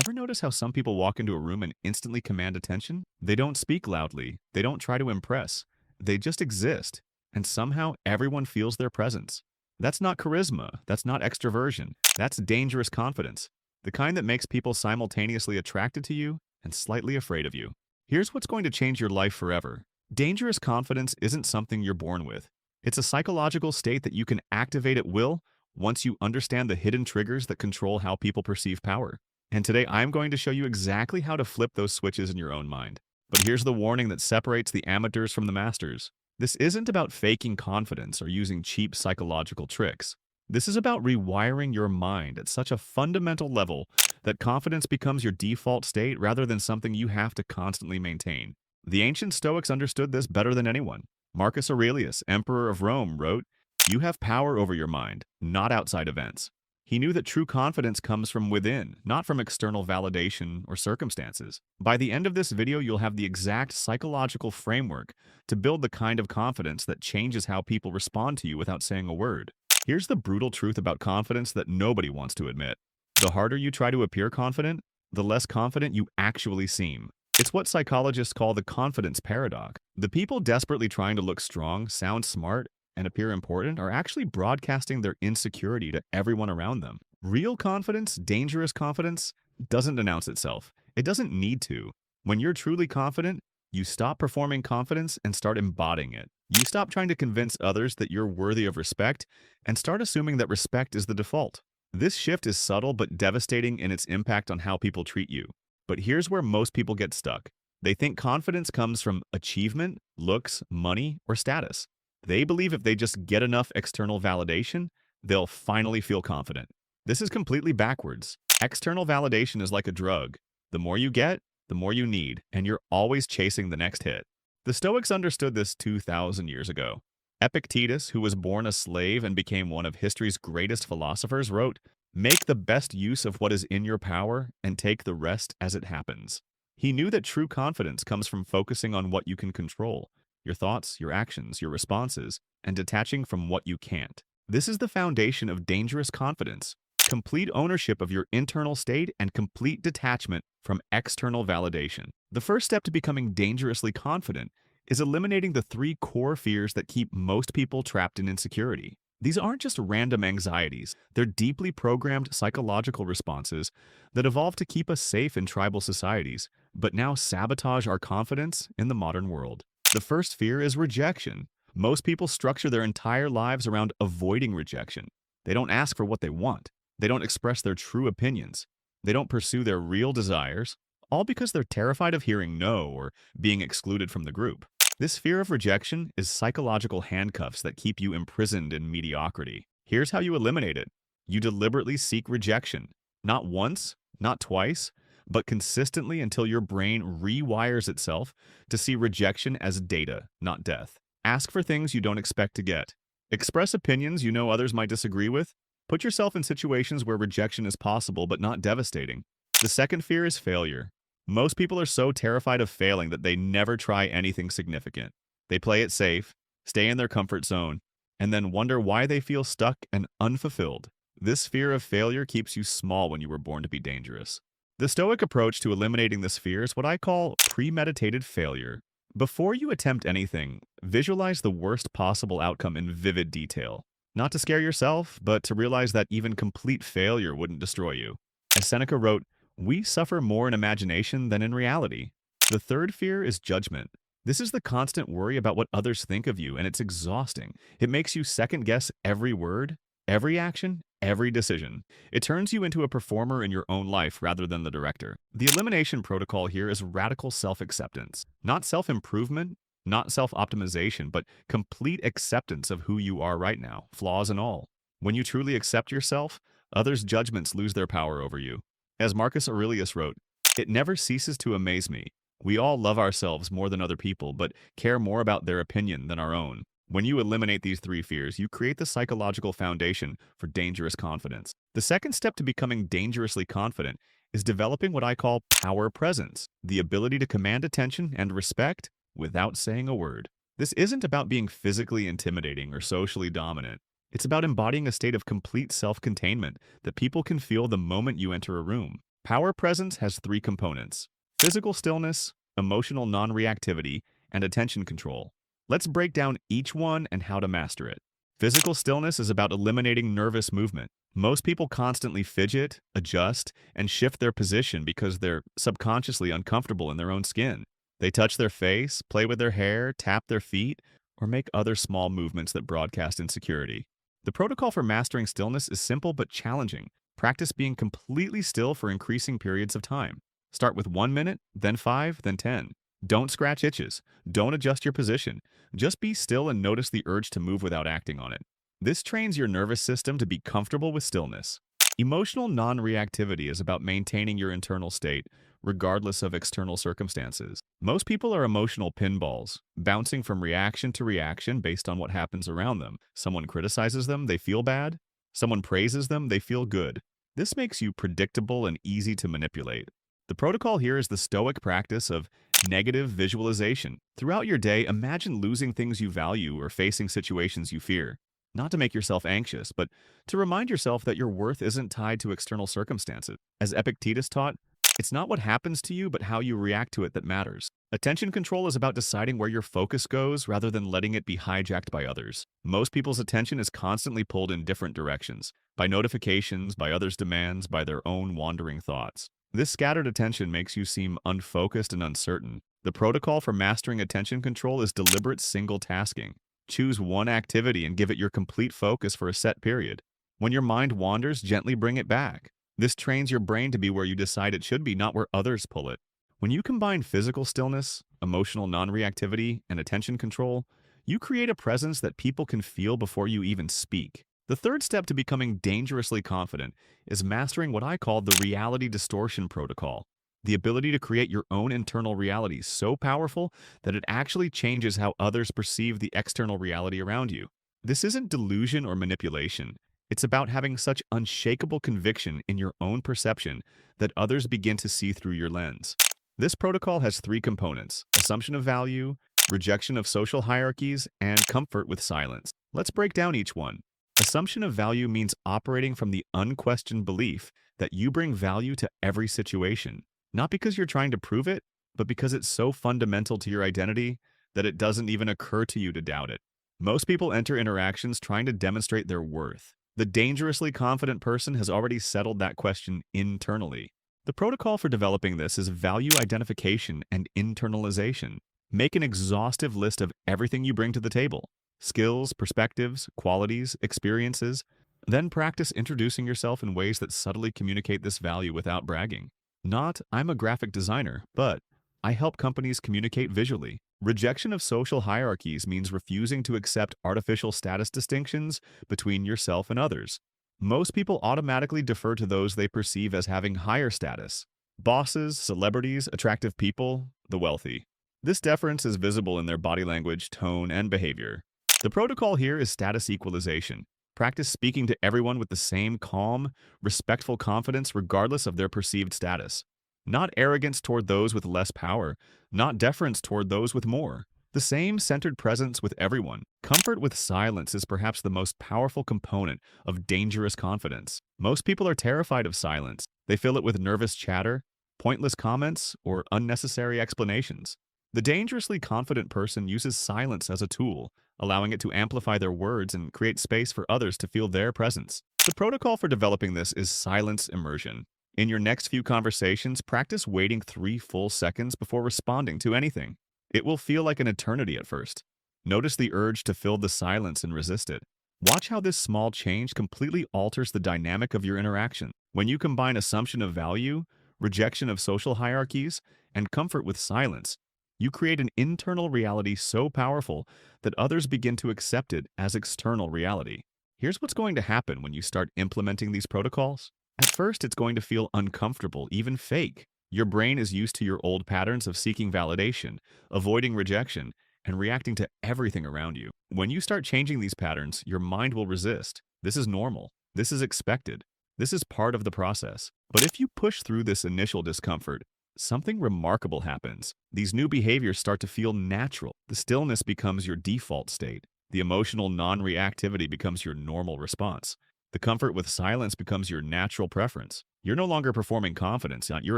Ever notice how some people walk into a room and instantly command attention? They don't speak loudly, they don't try to impress, they just exist, and somehow everyone feels their presence. That's not charisma, that's not extroversion, that's dangerous confidence, the kind that makes people simultaneously attracted to you and slightly afraid of you. Here's what's going to change your life forever. Dangerous confidence isn't something you're born with. It's a psychological state that you can activate at will once you understand the hidden triggers that control how people perceive power. And today I'm going to show you exactly how to flip those switches in your own mind. But here's the warning that separates the amateurs from the masters. This isn't about faking confidence or using cheap psychological tricks. This is about rewiring your mind at such a fundamental level that confidence becomes your default state rather than something you have to constantly maintain. The ancient Stoics understood this better than anyone. Marcus Aurelius, Emperor of Rome, wrote, "You have power over your mind, not outside events." He knew that true confidence comes from within, not from external validation or circumstances. By the end of this video, you'll have the exact psychological framework to build the kind of confidence that changes how people respond to you without saying a word. Here's the brutal truth about confidence that nobody wants to admit. The harder you try to appear confident, the less confident you actually seem. It's what psychologists call the confidence paradox. The people desperately trying to look strong, sound smart, and appear important are actually broadcasting their insecurity to everyone around them. Real confidence, dangerous confidence, doesn't announce itself. It doesn't need to. When you're truly confident, you stop performing confidence and start embodying it. You stop trying to convince others that you're worthy of respect and start assuming that respect is the default. This shift is subtle but devastating in its impact on how people treat you. But here's where most people get stuck. They think confidence comes from achievement, looks, money, or status. They believe if they just get enough external validation, they'll finally feel confident. This is completely backwards. External validation is like a drug. The more you get, the more you need, and you're always chasing the next hit. The Stoics understood this 2,000 years ago. Epictetus, who was born a slave and became one of history's greatest philosophers, wrote, "Make the best use of what is in your power and take the rest as it happens." He knew that true confidence comes from focusing on what you can control, your thoughts, your actions, your responses, and detaching from what you can't. This is the foundation of dangerous confidence. Complete ownership of your internal state and complete detachment from external validation. The first step to becoming dangerously confident is eliminating the three core fears that keep most people trapped in insecurity. These aren't just random anxieties. They're deeply programmed psychological responses that evolved to keep us safe in tribal societies, but now sabotage our confidence in the modern world. The first fear is rejection. Most people structure their entire lives around avoiding rejection. They don't ask for what they want. They don't express their true opinions. They don't pursue their real desires, all because they're terrified of hearing no or being excluded from the group. This fear of rejection is psychological handcuffs that keep you imprisoned in mediocrity. Here's how you eliminate it. You deliberately seek rejection. Not once, not twice, but consistently until your brain rewires itself to see rejection as data, not death. Ask for things you don't expect to get. Express opinions you know others might disagree with. Put yourself in situations where rejection is possible but not devastating. The second fear is failure. Most people are so terrified of failing that they never try anything significant. They play it safe, stay in their comfort zone, and then wonder why they feel stuck and unfulfilled. This fear of failure keeps you small when you were born to be dangerous. The Stoic approach to eliminating this fear is what I call premeditated failure. Before you attempt anything, visualize the worst possible outcome in vivid detail. Not to scare yourself, but to realize that even complete failure wouldn't destroy you. As Seneca wrote, "We suffer more in imagination than in reality." The third fear is judgment. This is the constant worry about what others think of you, and it's exhausting. It makes you second-guess every word, every action, every decision. It turns you into a performer in your own life rather than the director. The elimination protocol here is radical self-acceptance. Not self-improvement, not self-optimization, but complete acceptance of who you are right now, flaws and all. When you truly accept yourself, others' judgments lose their power over you. As Marcus Aurelius wrote, "It never ceases to amaze me. We all love ourselves more than other people, but care more about their opinion than our own." When you eliminate these three fears, you create the psychological foundation for dangerous confidence. The second step to becoming dangerously confident is developing what I call PowerPresence, the ability to command attention and respect without saying a word. This isn't about being physically intimidating or socially dominant. It's about embodying a state of complete self-containment that people can feel the moment you enter a room. PowerPresence has three components: physical stillness, emotional non-reactivity, and attention control. Let's break down each one and how to master it. Physical stillness is about eliminating nervous movement. Most people constantly fidget, adjust, and shift their position because they're subconsciously uncomfortable in their own skin. They touch their face, play with their hair, tap their feet, or make other small movements that broadcast insecurity. The protocol for mastering stillness is simple but challenging. Practice being completely still for increasing periods of time. Start with 1 minute, then 5, then 10. Don't scratch itches. Don't adjust your position. Just be still and notice the urge to move without acting on it. This trains your nervous system to be comfortable with stillness. Emotional non-reactivity is about maintaining your internal state, regardless of external circumstances. Most people are emotional pinballs, bouncing from reaction to reaction based on what happens around them. Someone criticizes them, they feel bad. Someone praises them, they feel good. This makes you predictable and easy to manipulate. The protocol here is the Stoic practice of negative visualization. Throughout your day, imagine losing things you value or facing situations you fear. Not to make yourself anxious, but to remind yourself that your worth isn't tied to external circumstances. As Epictetus taught, it's not what happens to you, but how you react to it that matters. Attention control is about deciding where your focus goes rather than letting it be hijacked by others. Most people's attention is constantly pulled in different directions, by notifications, by others' demands, by their own wandering thoughts. This scattered attention makes you seem unfocused and uncertain. The protocol for mastering attention control is deliberate single tasking. Choose one activity and give it your complete focus for a set period. When your mind wanders, gently bring it back. This trains your brain to be where you decide it should be, not where others pull it. When you combine physical stillness, emotional non-reactivity, and attention control, you create a presence that people can feel before you even speak. The third step to becoming dangerously confident is mastering what I call the reality distortion protocol. The ability to create your own internal reality so powerful that it actually changes how others perceive the external reality around you. This isn't delusion or manipulation. It's about having such unshakable conviction in your own perception that others begin to see through your lens. This protocol has three components: assumption of value, rejection of social hierarchies, and comfort with silence. Let's break down each one. Assumption of value means operating from the unquestioned belief that you bring value to every situation. Not because you're trying to prove it, but because it's so fundamental to your identity that it doesn't even occur to you to doubt it. Most people enter interactions trying to demonstrate their worth. The dangerously confident person has already settled that question internally. The protocol for developing this is value identification and internalization. Make an exhaustive list of everything you bring to the table: skills, perspectives, qualities, experiences. Then practice introducing yourself in ways that subtly communicate this value without bragging. Not, I'm a graphic designer, but I help companies communicate visually. Rejection of social hierarchies means refusing to accept artificial status distinctions between yourself and others. Most people automatically defer to those they perceive as having higher status: bosses, celebrities, attractive people, the wealthy. This deference is visible in their body language, tone, and behavior. The protocol here is status equalization. Practice speaking to everyone with the same calm, respectful confidence regardless of their perceived status. Not arrogance toward those with less power, not deference toward those with more. The same centered presence with everyone. Comfort with silence is perhaps the most powerful component of dangerous confidence. Most people are terrified of silence. They fill it with nervous chatter, pointless comments, or unnecessary explanations. The dangerously confident person uses silence as a tool, allowing it to amplify their words and create space for others to feel their presence. The protocol for developing this is silence immersion. In your next few conversations, practice waiting 3 full seconds before responding to anything. It will feel like an eternity at first. Notice the urge to fill the silence and resist it. Watch how this small change completely alters the dynamic of your interaction. When you combine assumption of value, rejection of social hierarchies, and comfort with silence, you create an internal reality so powerful that others begin to accept it as external reality. Here's what's going to happen when you start implementing these protocols. At first, it's going to feel uncomfortable, even fake. Your brain is used to your old patterns of seeking validation, avoiding rejection, and reacting to everything around you. When you start changing these patterns, your mind will resist. This is normal. This is expected. This is part of the process. But if you push through this initial discomfort, something remarkable happens. These new behaviors start to feel natural. The stillness becomes your default state. The emotional non-reactivity becomes your normal response. The comfort with silence becomes your natural preference. You're no longer performing confidence, you're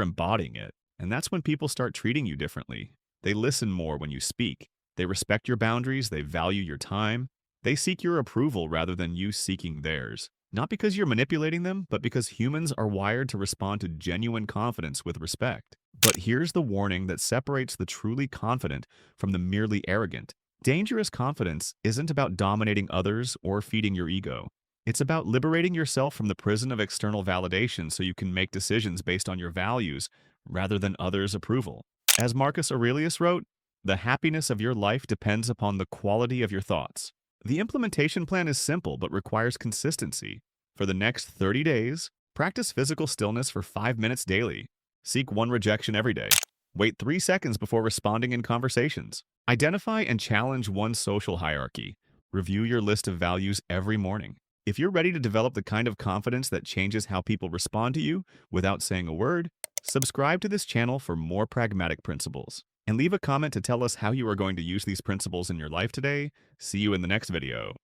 embodying it. And that's when people start treating you differently. They listen more when you speak. They respect your boundaries, they value your time. They seek your approval rather than you seeking theirs. Not because you're manipulating them, but because humans are wired to respond to genuine confidence with respect. But here's the warning that separates the truly confident from the merely arrogant. Dangerous confidence isn't about dominating others or feeding your ego. It's about liberating yourself from the prison of external validation so you can make decisions based on your values rather than others' approval. As Marcus Aurelius wrote, the happiness of your life depends upon the quality of your thoughts. The implementation plan is simple but requires consistency. For the next 30 days, practice physical stillness for 5 minutes daily. Seek one rejection every day. Wait 3 seconds before responding in conversations. Identify and challenge one social hierarchy. Review your list of values every morning. If you're ready to develop the kind of confidence that changes how people respond to you without saying a word, subscribe to this channel for more pragmatic principles. And leave a comment to tell us how you are going to use these principles in your life today. See you in the next video.